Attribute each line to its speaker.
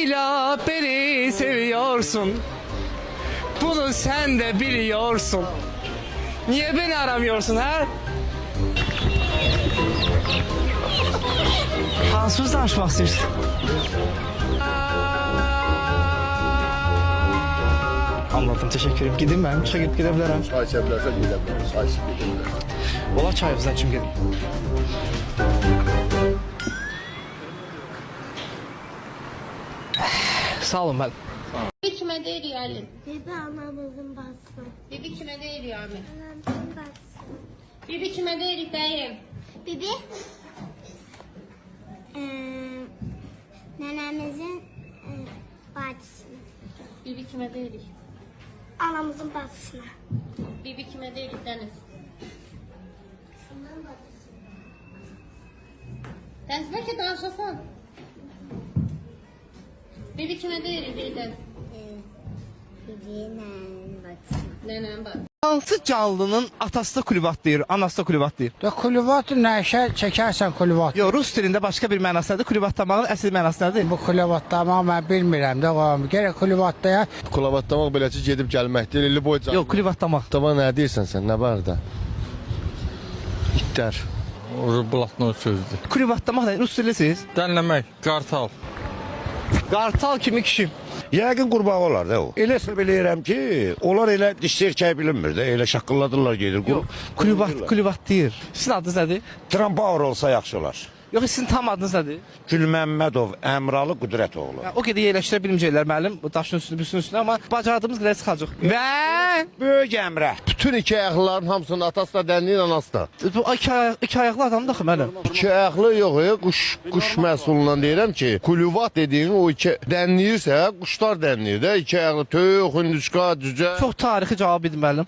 Speaker 1: Leyla beni seviyorsun. Bunu sen de biliyorsun. Niye beni aramıyorsun ha? Hansı söz danışmaq istəyirsən? Anladım, teşekkür ederim. Gideyim ben, çıkıp gidebilirim.
Speaker 2: Çay içebilirsen gidebilirsin. Çay içip gidebilirsin.
Speaker 1: Ola çayımızdan için gidin. Sağ olun ben.
Speaker 3: Bibi kime değil yani?
Speaker 4: Bibi anamızın bası.
Speaker 3: Bibi kime değil yani?
Speaker 4: Anamızın bası.
Speaker 3: Bibi kime değil dayım?
Speaker 4: Bibi nenemizin bacısına.
Speaker 3: Bibi kime değil?
Speaker 4: Anamızın bacısına.
Speaker 3: Bibi kime değil Deniz? Deniz belki danışasan. Bibi kime değil Deniz?
Speaker 4: Bibi'nin bacısına.
Speaker 3: Nenem bak.
Speaker 1: Hansı canlının atası da kulübatlayır, anası da kulübatlayır?
Speaker 5: Ya kulübat nəşə çəkərsən kulübat.
Speaker 1: Yo, Rus dilində başqa bir mənası nədir? Kulübatlamağın əsl mənası nədir?
Speaker 5: Bu kulübatdama mən bilmirəm də qoyam. Gərək kulübatdaya
Speaker 2: Kulavatlamak beləcə gedib gəlməkdir. İlli boy canlı.
Speaker 1: Yox, kulübatlamaq.
Speaker 2: Tama nə deyirsən sən? Nə var da?
Speaker 6: İtlər. O blatno sözdür.
Speaker 1: Kulübatlamaq nədir? Rus dilisiz?
Speaker 6: Dənləmək, qartal.
Speaker 1: Qartal kimi kişi.
Speaker 7: Yəqin qurbağa olar da o. Elə bilirəm ki, onlar elə dişlərkəy bilinmir də, elə şaqqıldadırlar gedir.
Speaker 1: Yox, kulübat deyir. Sizin adınız nədir?
Speaker 7: Trampower olsa yaxşı olar.
Speaker 1: Yox, sizin tam adınız nədir?
Speaker 7: Gülməmmədov Əmralı Qüdrətoğlu.
Speaker 1: O qədər yerləşdirə bilməyəcəklər müəllim, bu daşın üstünü, büsünün üstünə, amma bacardığımız qədər çıxacaq. Və
Speaker 7: Böyük Əmrə.
Speaker 2: Bütün iki ayaqlıların hamısının atası da dənliyin, anası da.
Speaker 1: bu iki ayaqlı adamdır axı müəllim.
Speaker 2: İki ayaqlı yox, quş məhsulundan deyirəm ki, kulüvat dediyin o iki dənliyirsə, quşlar dənliyir də. İki ayaqlı töyük, hündüşqa, cücə.
Speaker 1: Çox tarixi cavab idi müəllim.